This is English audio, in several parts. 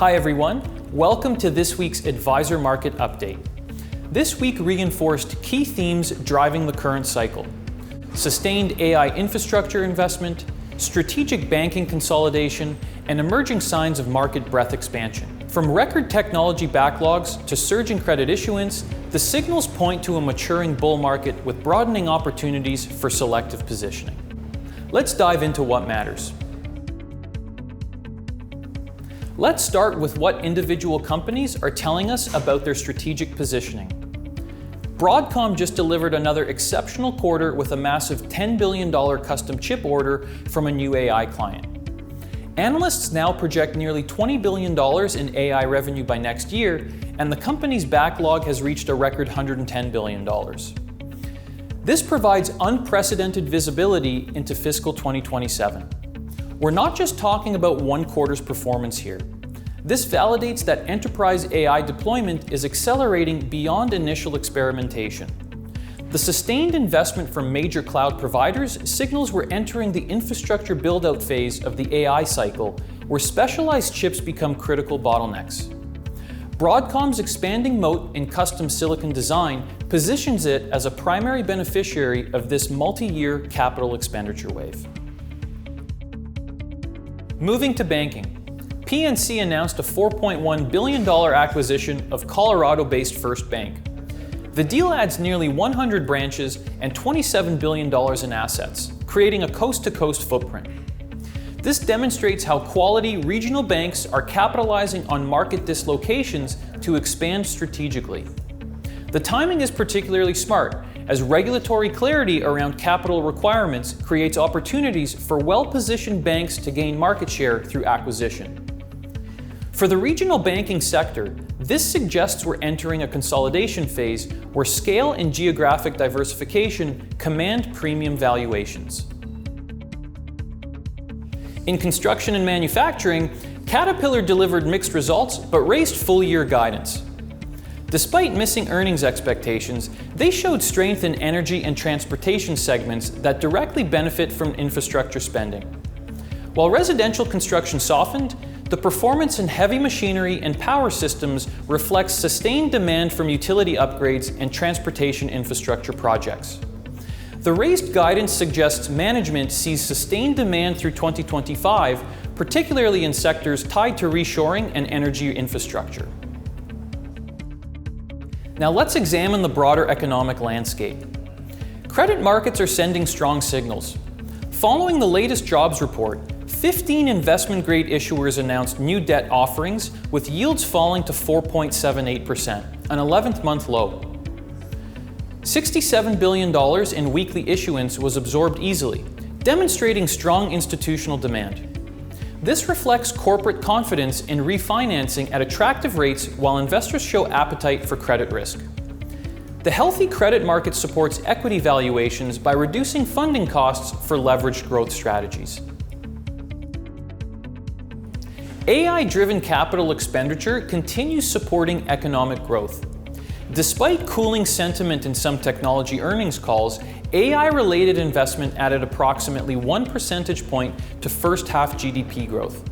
Hi everyone, welcome to this week's Advisor Market Update. This week reinforced key themes driving the current cycle: sustained AI infrastructure investment, strategic banking consolidation, and emerging signs of market breadth expansion. From record technology backlogs to surging credit issuance, the signals point to a maturing bull market with broadening opportunities for selective positioning. Let's dive into what matters. Let's start with what individual companies are telling us about their strategic positioning. Broadcom just delivered another exceptional quarter with a massive $10 billion custom chip order from a new AI client. Analysts now project nearly $20 billion in AI revenue by next year, and the company's backlog has reached a record $110 billion. This provides unprecedented visibility into fiscal 2027. We're not just talking about one quarter's performance here. This validates that enterprise AI deployment is accelerating beyond initial experimentation. The sustained investment from major cloud providers signals we're entering the infrastructure build-out phase of the AI cycle, where specialized chips become critical bottlenecks. Broadcom's expanding moat in custom silicon design positions it as a primary beneficiary of this multi-year capital expenditure wave. Moving to banking, PNC announced a $4.1 billion acquisition of Colorado-based First Bank. The deal adds nearly 100 branches and $27 billion in assets, creating a coast-to-coast footprint. This demonstrates how quality regional banks are capitalizing on market dislocations to expand strategically. The timing is particularly smart, as regulatory clarity around capital requirements creates opportunities for well-positioned banks to gain market share through acquisition. For the regional banking sector, this suggests we're entering a consolidation phase where scale and geographic diversification command premium valuations. In construction and manufacturing, Caterpillar delivered mixed results but raised full-year guidance. Despite missing earnings expectations, they showed strength in energy and transportation segments that directly benefit from infrastructure spending. While residential construction softened, the performance in heavy machinery and power systems reflects sustained demand from utility upgrades and transportation infrastructure projects. The raised guidance suggests management sees sustained demand through 2025, particularly in sectors tied to reshoring and energy infrastructure. Now let's examine the broader economic landscape. Credit markets are sending strong signals. Following the latest jobs report, 15 investment-grade issuers announced new debt offerings, with yields falling to 4.78%, an 11th-month low. $67 billion in weekly issuance was absorbed easily, demonstrating strong institutional demand. This reflects corporate confidence in refinancing at attractive rates while investors show appetite for credit risk. The healthy credit market supports equity valuations by reducing funding costs for leveraged growth strategies. AI-driven capital expenditure continues supporting economic growth. Despite cooling sentiment in some technology earnings calls, AI-related investment added approximately 1 percentage point to first-half GDP growth.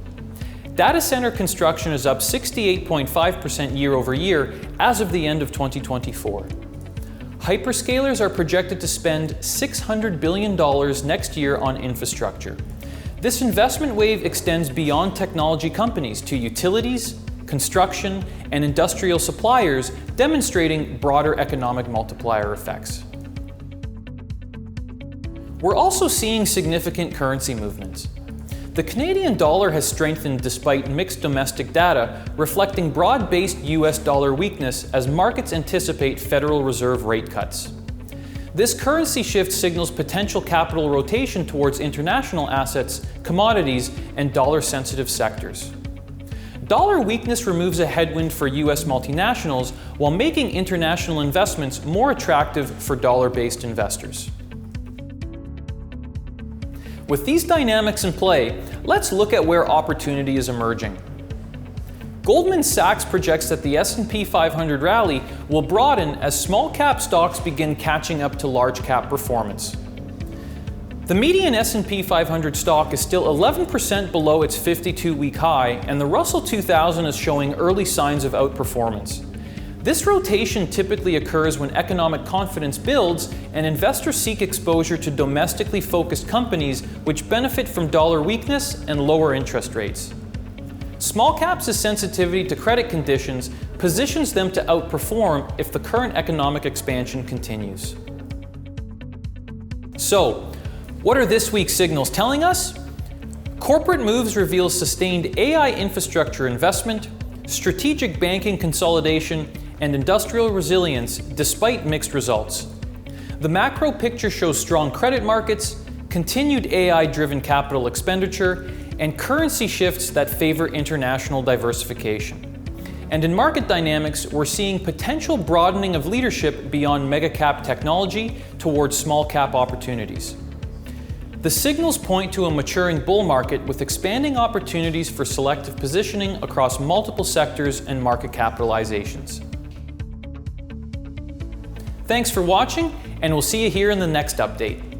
Data center construction is up 68.5% year-over-year as of the end of 2024. Hyperscalers are projected to spend $600 billion next year on infrastructure. This investment wave extends beyond technology companies to utilities, construction, and industrial suppliers, demonstrating broader economic multiplier effects. We're also seeing significant currency movements. The Canadian dollar has strengthened despite mixed domestic data, reflecting broad-based US dollar weakness as markets anticipate Federal Reserve rate cuts. This currency shift signals potential capital rotation towards international assets, commodities, and dollar-sensitive sectors. Dollar weakness removes a headwind for US multinationals while making international investments more attractive for dollar-based investors. With these dynamics in play, let's look at where opportunity is emerging. Goldman Sachs projects that the S&P 500 rally will broaden as small-cap stocks begin catching up to large-cap performance. The median S&P 500 stock is still 11% below its 52-week high, and the Russell 2000 is showing early signs of outperformance. This rotation typically occurs when economic confidence builds and investors seek exposure to domestically focused companies which benefit from dollar weakness and lower interest rates. Small caps' sensitivity to credit conditions positions them to outperform if the current economic expansion continues. So, what are this week's signals telling us? Corporate moves reveal sustained AI infrastructure investment, strategic banking consolidation, and industrial resilience despite mixed results. The macro picture shows strong credit markets, continued AI-driven capital expenditure, and currency shifts that favor international diversification. And in market dynamics, we're seeing potential broadening of leadership beyond mega-cap technology towards small-cap opportunities. The signals point to a maturing bull market with expanding opportunities for selective positioning across multiple sectors and market capitalizations. Thanks for watching, and we'll see you here in the next update.